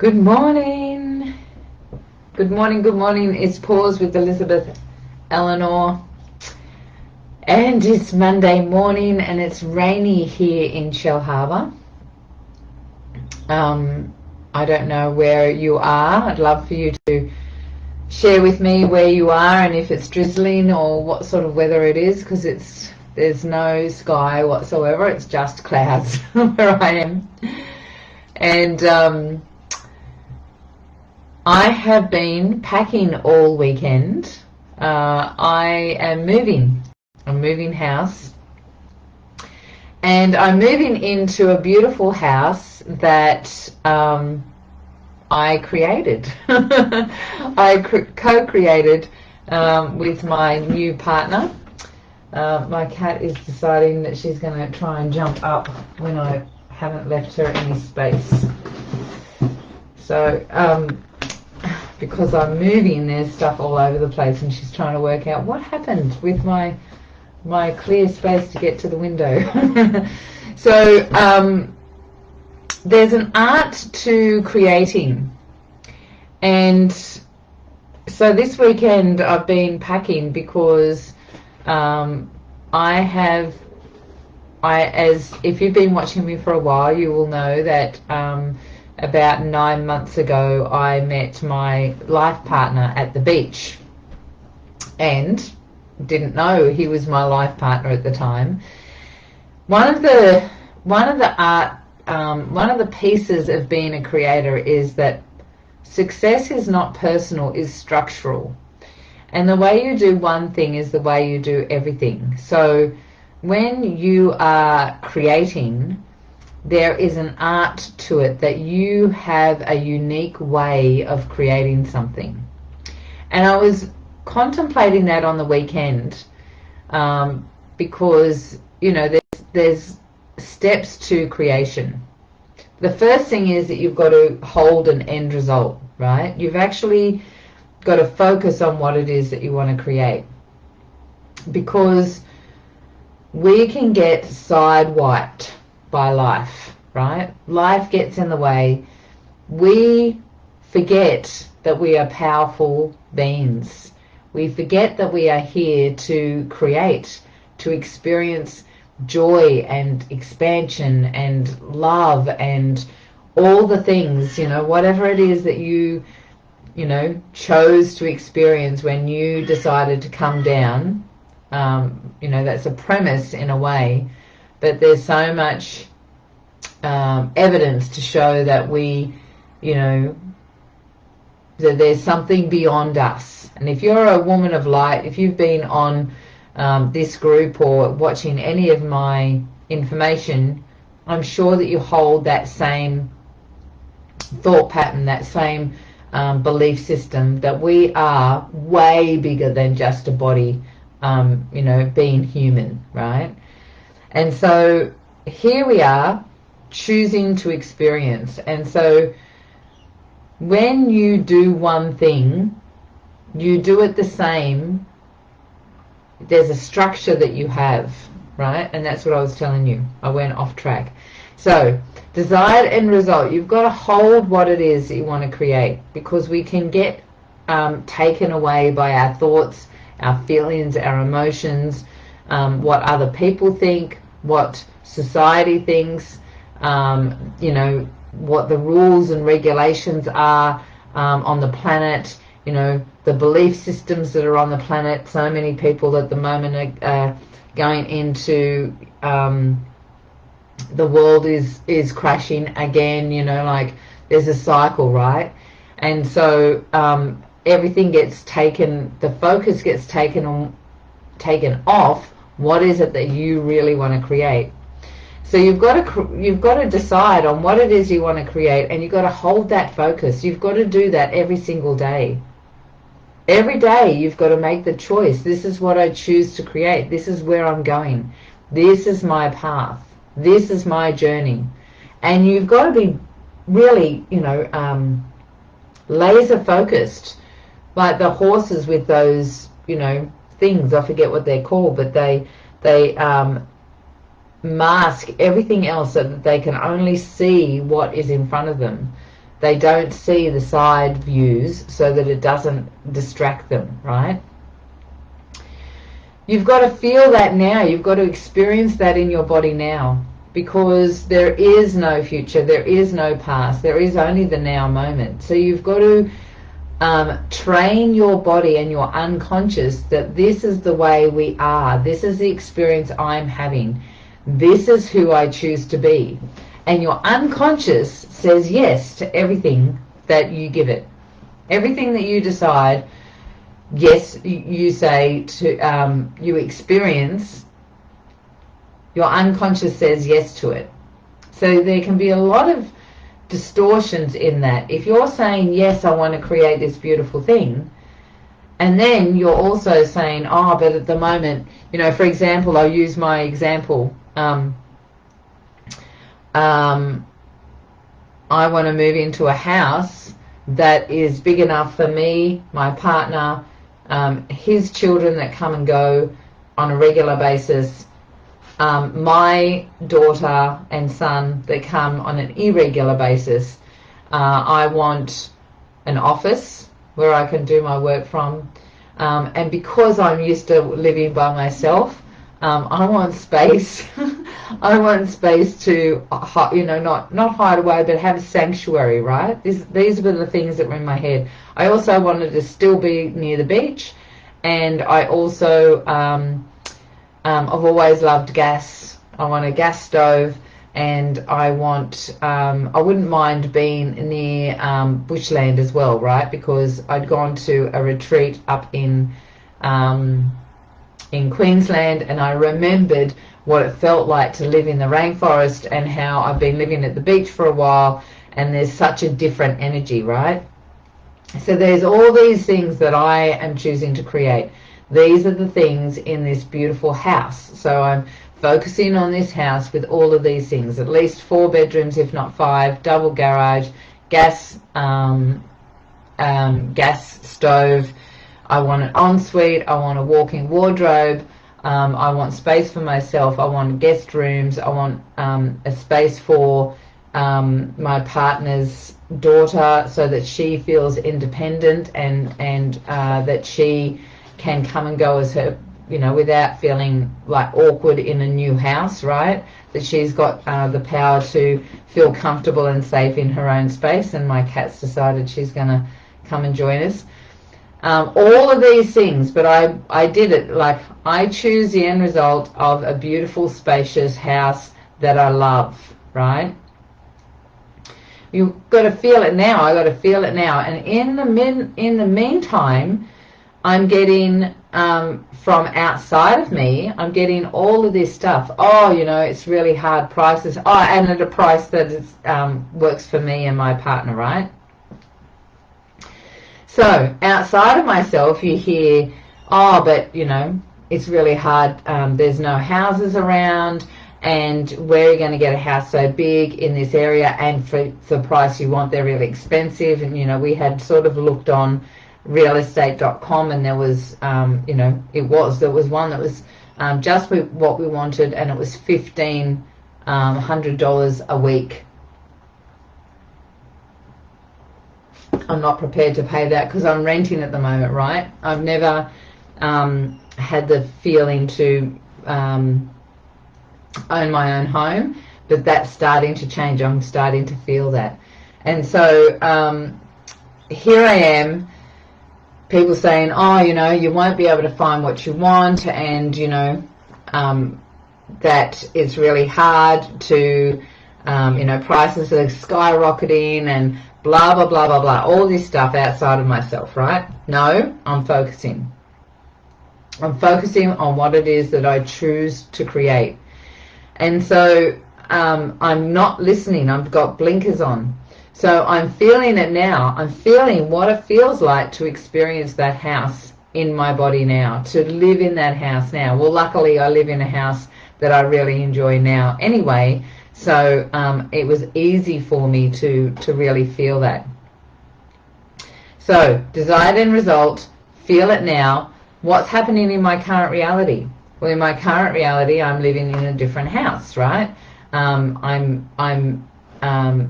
Good morning. Good morning, good morning. It's Pause with Elizabeth Elenor. And it's Monday morning and it's rainy here in Shell Harbour. I don't know where you are. I'd love for you to share with me where you are and if it's drizzling or what sort of weather it is, because there's no sky whatsoever. It's just clouds where I am. And I have been packing all weekend. I am moving. I'm moving house. And I'm moving into a beautiful house that I created. I co-created with my new partner. My cat is deciding that she's going to try and jump up when I haven't left her any space. So, because I'm moving, there's stuff all over the place and she's trying to work out what happened with my clear space to get to the window. So there's an art to creating, and so this weekend I've been packing because if you've been watching me for a while, you will know that about 9 months ago I met my life partner at the beach, and didn't know he was my life partner at the time. One of the pieces of being a creator is that success is not personal, is structural. And the way you do one thing is the way you do everything. So when you are creating, there is an art to it, that you have a unique way of creating something. And I was contemplating that on the weekend, because there's steps to creation. The first thing is that you've got to hold an end result, right? You've actually got to focus on what it is that you want to create, because we can get sidewiped by life, right? Life gets in the way. We forget that we are powerful beings. We forget that we are here to create, to experience joy and expansion and love and all the things, whatever it is that you chose to experience when you decided to come down. That's a premise in a way, but there's so much evidence to show that that there's something beyond us. And if you're a woman of light, if you've been on this group or watching any of my information, I'm sure that you hold that same thought pattern, that same belief system, that we are way bigger than just a body, being human, right? And so here we are choosing to experience. And so when you do one thing, you do it the same. There's a structure that you have, right? And that's what I was telling you. I went off track. So desired end result, you've got to hold what it is that you want to create, because we can get taken away by our thoughts, our feelings, our emotions, what other people think, what society thinks, what the rules and regulations are on the planet, the belief systems that are on the planet. So many people at the moment are going into the world is crashing again, like there's a cycle, right? And so everything gets taken, the focus gets taken off what is it that you really want to create. So you've got to decide on what it is you want to create, and you've got to hold that focus. You've got to do that every single day. Every day you've got to make the choice. This is what I choose to create. This is where I'm going. This is my path. This is my journey. And you've got to be really, laser focused, like the horses with those, things. I forget what they're called, but they mask everything else so that they can only see what is in front of them. they don't see the side views so that it doesn't distract them, right? You've got to feel that now. You've got to experience that in your body now, because there is no future, there is no past, there is only the now moment. So you've got to train your body and your unconscious that this is the way we are, this is the experience I'm having, this is who I choose to be. And your unconscious says yes to everything that you give it. Everything that you decide, yes, you say to, you experience, your unconscious says yes to it. So there can be a lot of distortions in that. If you're saying, yes, I want to create this beautiful thing, and then you're also saying, oh, but at the moment, you know, for example, I'll use my example. I want to move into a house that is big enough for me, my partner, his children that come and go on a regular basis, my daughter and son that come on an irregular basis. I want an office where I can do my work from, and because I'm used to living by myself, I want space. I want space to, you know, not hide away, but have a sanctuary, right? These were the things that were in my head. I also wanted to still be near the beach, and I also, I've always loved gas. I want a gas stove, and I want, I wouldn't mind being near bushland as well, right? Because I'd gone to a retreat up in Queensland, and I remembered what it felt like to live in the rainforest, and how I've been living at the beach for a while, and there's such a different energy, right? So there's all these things that I am choosing to create. These are the things in this beautiful house. So I'm focusing on this house with all of these things, at least 4 bedrooms, if not 5, double garage, gas stove. I want an ensuite. I want a walk-in wardrobe. I want space for myself. I want guest rooms. I want a space for my partner's daughter, so that she feels independent, and that she can come and go as her, you know, without feeling like awkward in a new house, right? That she's got the power to feel comfortable and safe in her own space. And my cat's decided she's going to come and join us. All of these things, but I did it, like, I choose the end result of a beautiful, spacious house that I love, right? You've got to feel it now. I got to feel it now. And in the meantime, I'm getting from outside of me, I'm getting all of this stuff. Oh, you know, it's really hard prices. Oh, and at a price that is, works for me and my partner, right? So outside of myself, you hear, oh, but, you know, it's really hard. There's no houses around, and where are you going to get a house so big in this area, and for the price you want, they're really expensive. And, you know, we had sort of looked on realestate.com, and there was, you know, there was one that was just what we wanted, and it was $1,500 a week. I'm not prepared to pay that because I'm renting at the moment, right? I've never had the feeling to own my own home, but that's starting to change. I'm starting to feel that. And so here I am, people saying, oh, you know, you won't be able to find what you want, and, you know, that it's really hard to, you know, prices are skyrocketing, and blah, blah, blah, blah, blah, all this stuff outside of myself, right? No, I'm focusing. I'm focusing on what it is that I choose to create. And so I'm not listening. I've got blinkers on. So I'm feeling it now. I'm feeling what it feels like to experience that house in my body now, to live in that house now. Well, luckily I live in a house that I really enjoy now anyway. So it was easy for me to really feel that. So desired end result, feel it now. What's happening in my current reality? Well, in my current reality, I'm living in a different house, right? I'm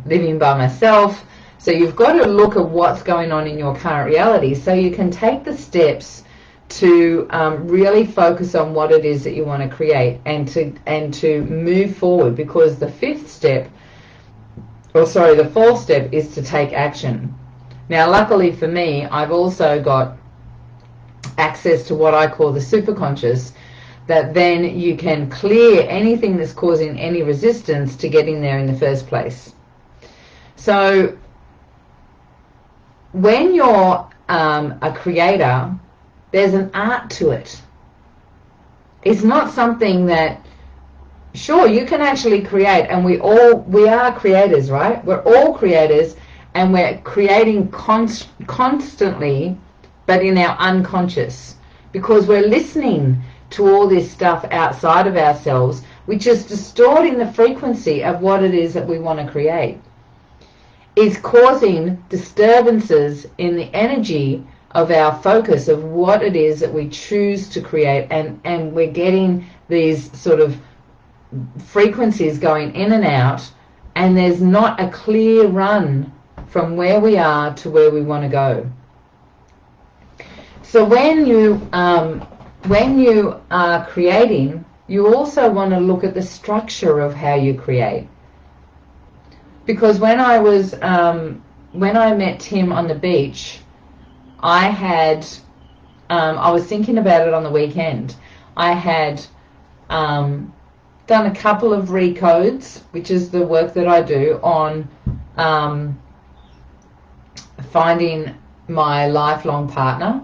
living by myself, So you've got to look at what's going on in your current reality so you can take the steps to really focus on what it is that you want to create and to move forward, because the fourth step is to take action. Now, luckily for me, I've also got access to what I call the superconscious, that then you can clear anything that's causing any resistance to getting there in the first place. So when you're a creator, there's an art to it. It's not something that, sure, you can actually create, and we are creators, right? We're all creators, and we're creating constantly, but in our unconscious, because we're listening to all this stuff outside of ourselves, which is distorting the frequency of what it is that we want to create. It's causing disturbances in the energy of our focus of what it is that we choose to create, and we're getting these sort of frequencies going in and out, and there's not a clear run from where we are to where we want to go. So when you are creating, you also want to look at the structure of how you create. Because when I met Tim on the beach, I was thinking about it on the weekend. I had done a couple of recodes, which is the work that I do on finding my lifelong partner.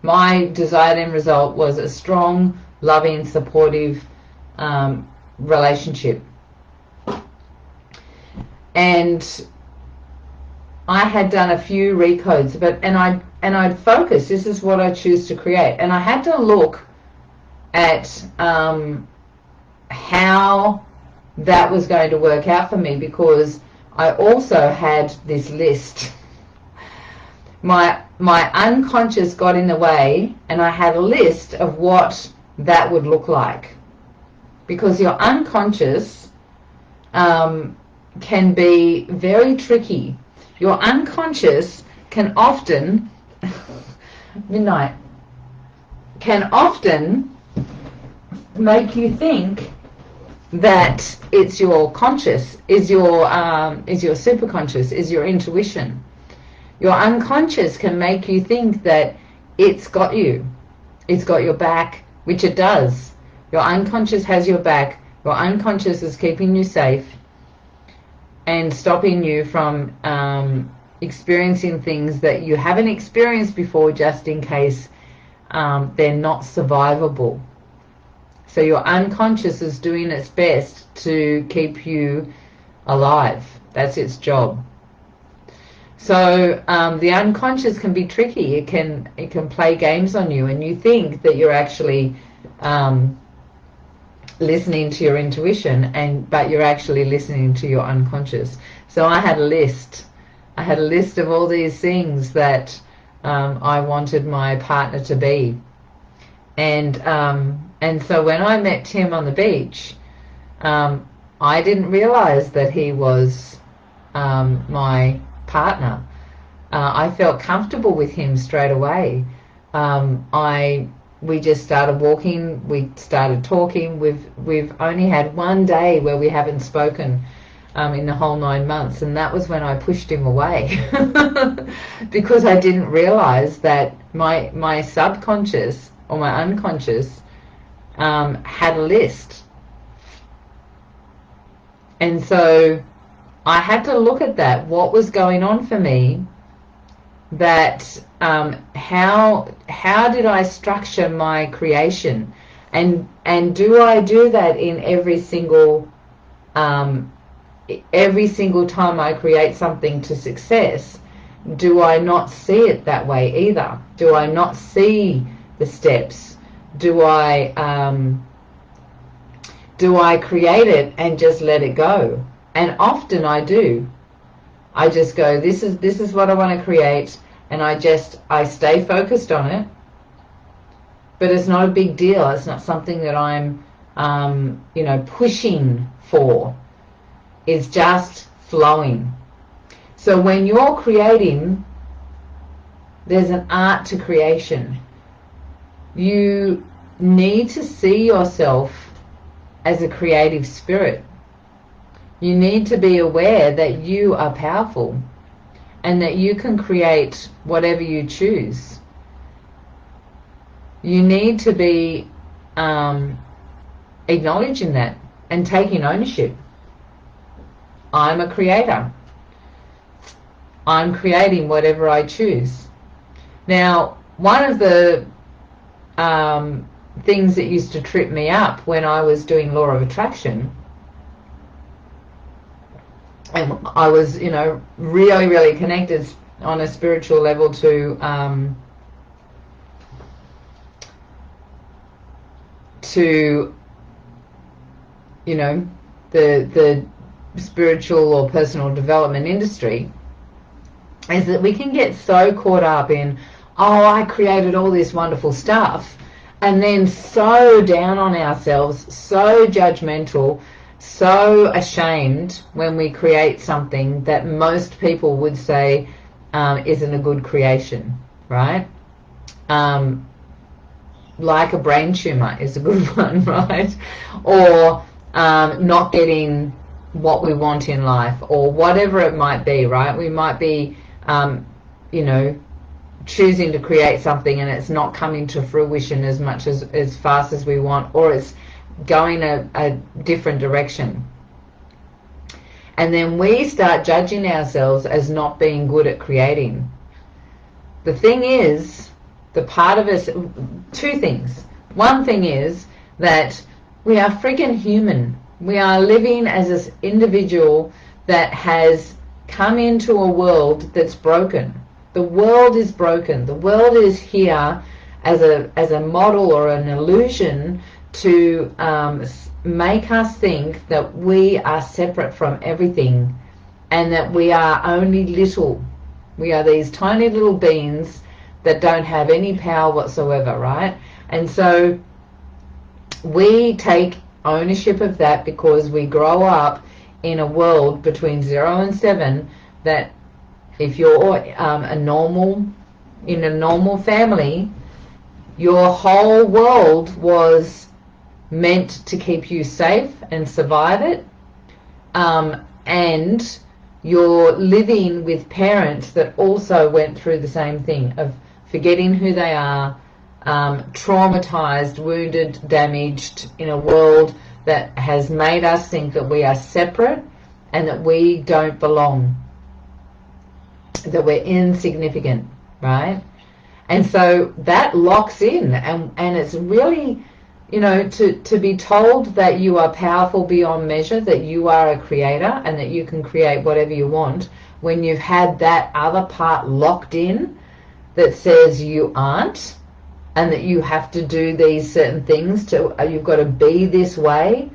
My desired end result was a strong, loving, supportive relationship. And I had done a few recodes, and I'd focus, this is what I choose to create. And I had to look at how that was going to work out for me, because I also had this list. My unconscious got in the way, and I had a list of what that would look like. Because your unconscious can be very tricky. Your unconscious can often make you think that it's your conscious, is your superconscious, is your intuition. Your unconscious can make you think that it's got you, it's got your back, which it does. Your unconscious has your back. Your unconscious is keeping you safe and stopping you from experiencing things that you haven't experienced before, just in case they're not survivable. So your unconscious is doing its best to keep you alive. That's its job. So the unconscious can be tricky. It can play games on you, and you think that you're actually listening to your intuition, but you're actually listening to your unconscious. So I had a list. I had a list of all these things that I wanted my partner to be. And so when I met Tim on the beach, I didn't realize that he was my partner. I felt comfortable with him straight away. We just started walking, we started talking. We've only had one day where we haven't spoken in the whole 9 months, and that was when I pushed him away because I didn't realize that my subconscious or my unconscious had a list. And so I had to look at that, what was going on for me, that how did I structure my creation, and do I do that in every single time I create something to success? Do I not see it that way either? Do I not see the steps? Do I create it and just let it go? And often I do. I just go, this is what I want to create, and I stay focused on it. But it's not a big deal. It's not something that I'm pushing for. It's just flowing. So when you're creating, there's an art to creation. You need to see yourself as a creative spirit. You need to be aware that you are powerful and that you can create whatever you choose. You need to be acknowledging that and taking ownership. I'm a creator. I'm creating whatever I choose. Now, one of the things that used to trip me up when I was doing law of attraction, and I was, really, really connected on a spiritual level to the spiritual or personal development industry, is that we can get so caught up in, oh, I created all this wonderful stuff, and then so down on ourselves, so judgmental, so ashamed when we create something that most people would say isn't a good creation, right? Like a brain tumor is a good one, right? Or not getting what we want in life, or whatever it might be, right? We might be, choosing to create something and it's not coming to fruition as much as fast as we want, or it's going a different direction. And then we start judging ourselves as not being good at creating. The thing is, the part of us, two things. One thing is that we are freaking human. We are living as this individual that has come into a world that's broken. The world is broken. The world is here as a model or an illusion to make us think that we are separate from everything and that we are only little. We are these tiny little beings that don't have any power whatsoever, right? And so we take ownership of that because we grow up in a world between 0 and 7 that if you're in a normal family, your whole world was meant to keep you safe and survive it, and you're living with parents that also went through the same thing of forgetting who they are, traumatized, wounded, damaged, in a world that has made us think that we are separate and that we don't belong, that we're insignificant, right? And so that locks in, and it's really, to be told that you are powerful beyond measure, that you are a creator and that you can create whatever you want, when you've had that other part locked in that says you aren't, and that you have to do these certain things, you've got to be this way,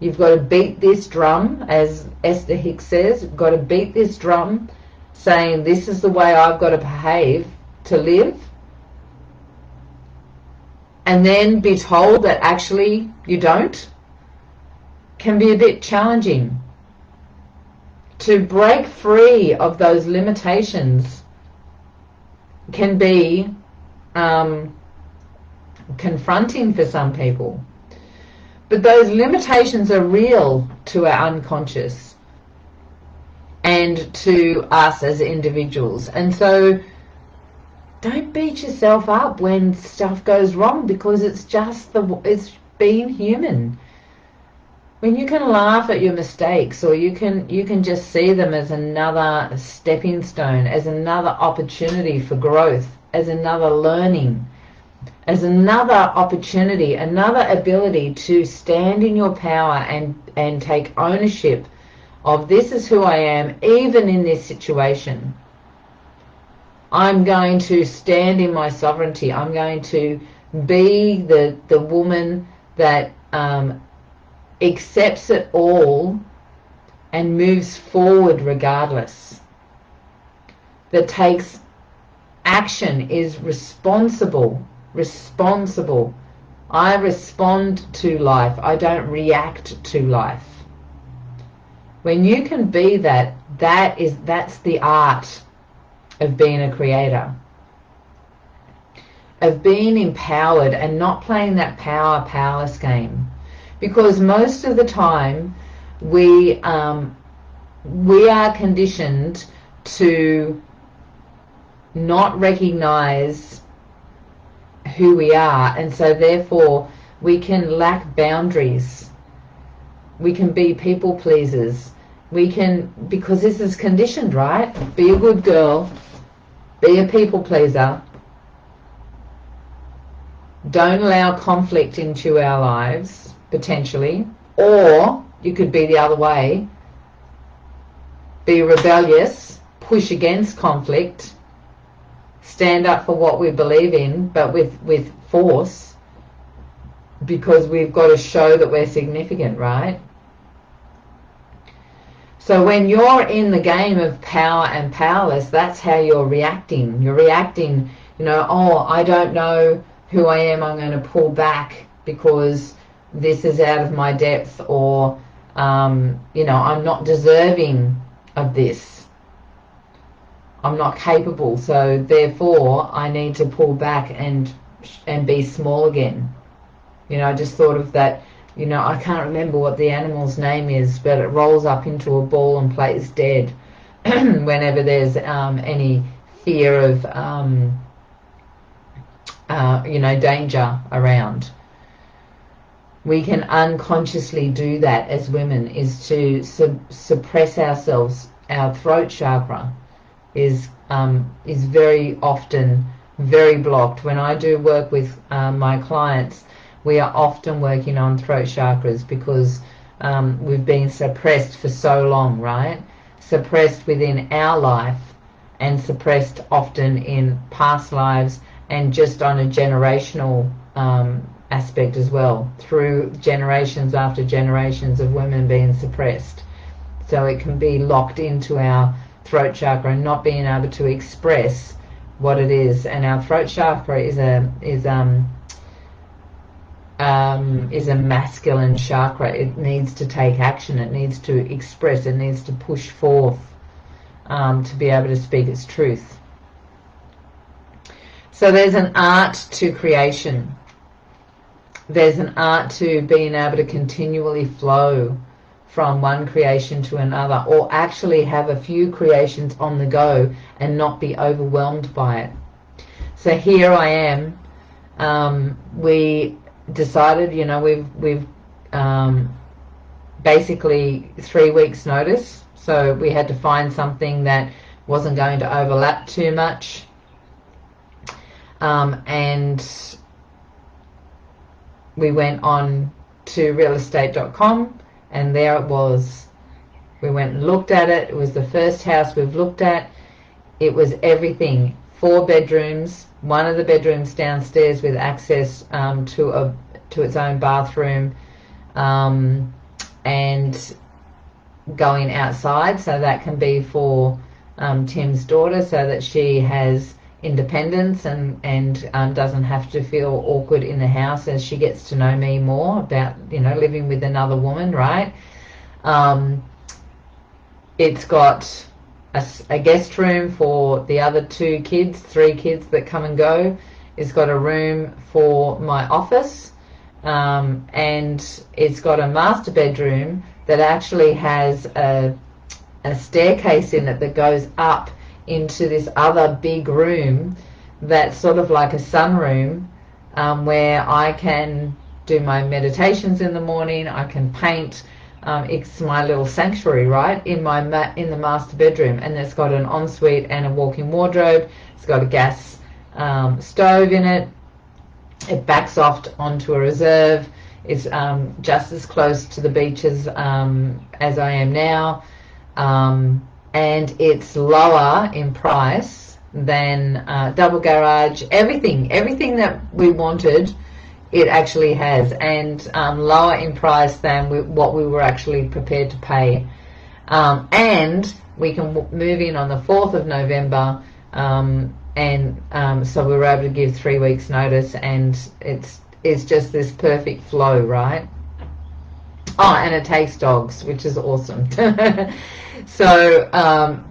you've got to beat this drum, as Esther Hicks says, you've got to beat this drum saying this is the way I've got to behave to live, and then be told that actually you don't, can be a bit challenging. To break free of those limitations can be confronting for some people. But those limitations are real to our unconscious and to us as individuals. And so don't beat yourself up when stuff goes wrong, because it's it's being human. When you can laugh at your mistakes, or you can just see them as another stepping stone, as another opportunity for growth, as another learning, as another opportunity, another ability to stand in your power and take ownership of this is who I am, even in this situation. I'm going to stand in my sovereignty. I'm going to be the woman that accepts it all and moves forward regardless. That takes action, is responsible. I respond to life. I don't react to life. When you can be that, that's the art of being a creator, of being empowered and not playing that powerless game. Because most of the time we are conditioned to not recognize who we are, and so therefore we can lack boundaries. We can be people pleasers. We can, because this is conditioned, right? Be a good girl, be a people pleaser, don't allow conflict into our lives, potentially. Or you could be the other way, be rebellious, push against conflict, stand up for what we believe in, but with force, because we've got to show that we're significant, right? So when you're in the game of power and powerless, that's how you're reacting. You're reacting, oh, I don't know who I am, I'm going to pull back because this is out of my depth, or I'm not deserving of this, I'm not capable, so therefore I need to pull back and be small again. I just thought of that, I can't remember what the animal's name is, but it rolls up into a ball and plays dead whenever there's any fear of danger around. We can unconsciously do that as women, is to suppress ourselves. Our throat chakra is very often very blocked. When I do work with my clients, we are often working on throat chakras because we've been suppressed for so long, right? Suppressed within our life and suppressed often in past lives, and just on a generational aspect as well, through generations after generations of women being suppressed. So it can be locked into our throat chakra and not being able to express what it is. And our throat chakra is a masculine chakra. It needs to take action, it needs to express, it needs to push forth to be able to speak its truth. So there's an art to creation. There's an art to being able to continually flow from one creation to another, or actually have a few creations on the go and not be overwhelmed by it. So here I am. We decided, we've basically 3 weeks notice, so we had to find something that wasn't going to overlap too much, and we went on to realestate.com, and there it was. We went and looked at it. It was the first house we've looked at. It was everything. 4 bedrooms, one of the bedrooms downstairs with access to its own bathroom, and going outside, so that can be for Tim's daughter, so that she has independence and doesn't have to feel awkward in the house as she gets to know me more about living with another woman, right? It's got a guest room for the other 3 kids that come and go. It's got a room for my office, and it's got a master bedroom that actually has a staircase in it that goes up into this other big room that's sort of like a sunroom, where I can do my meditations in the morning, I can paint. It's my little sanctuary, right, in the master bedroom, and it's got an ensuite and a walk-in wardrobe. It's got a gas stove in it. It backs off onto a reserve. It's just as close to the beaches as I am now, and it's lower in price than double garage. Everything that we wanted, it actually has, and lower in price than what we were actually prepared to pay. And we can move in on the 4th of November, and so we were able to give 3 weeks notice, and it's just this perfect flow, right? Oh, and it takes dogs, which is awesome. So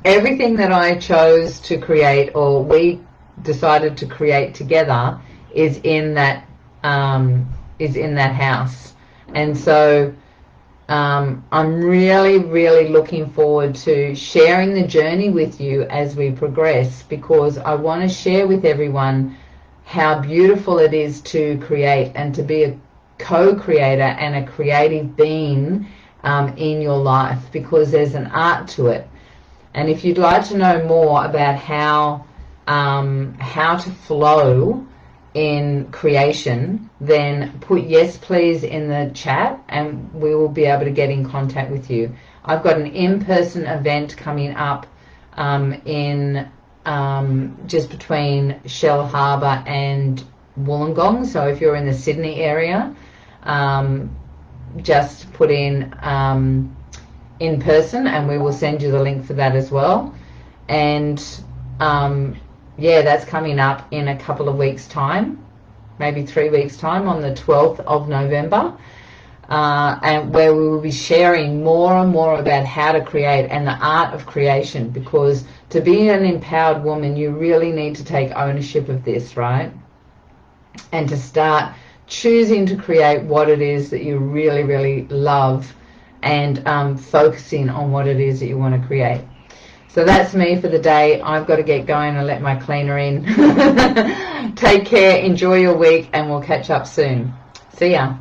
everything that I chose to create, or we decided to create together, is in that house. And so I'm really, really looking forward to sharing the journey with you as we progress, because I want to share with everyone how beautiful it is to create and to be a co-creator and a creative being in your life, because there's an art to it. And if you'd like to know more about how to flow in creation, then put yes please in the chat and we will be able to get in contact with you. I've got an in-person event coming up in just between Shell Harbour and Wollongong. So if you're in the Sydney area, just put in person and we will send you the link for that as well. And yeah, that's coming up in a couple of weeks' time, maybe 3 weeks' time, on the 12th of November, and where we will be sharing more and more about how to create and the art of creation, because to be an empowered woman, you really need to take ownership of this, right? And to start choosing to create what it is that you really, really love, and focusing on what it is that you want to create. So that's me for the day. I've got to get going and let my cleaner in. Take care, enjoy your week, and we'll catch up soon. See ya.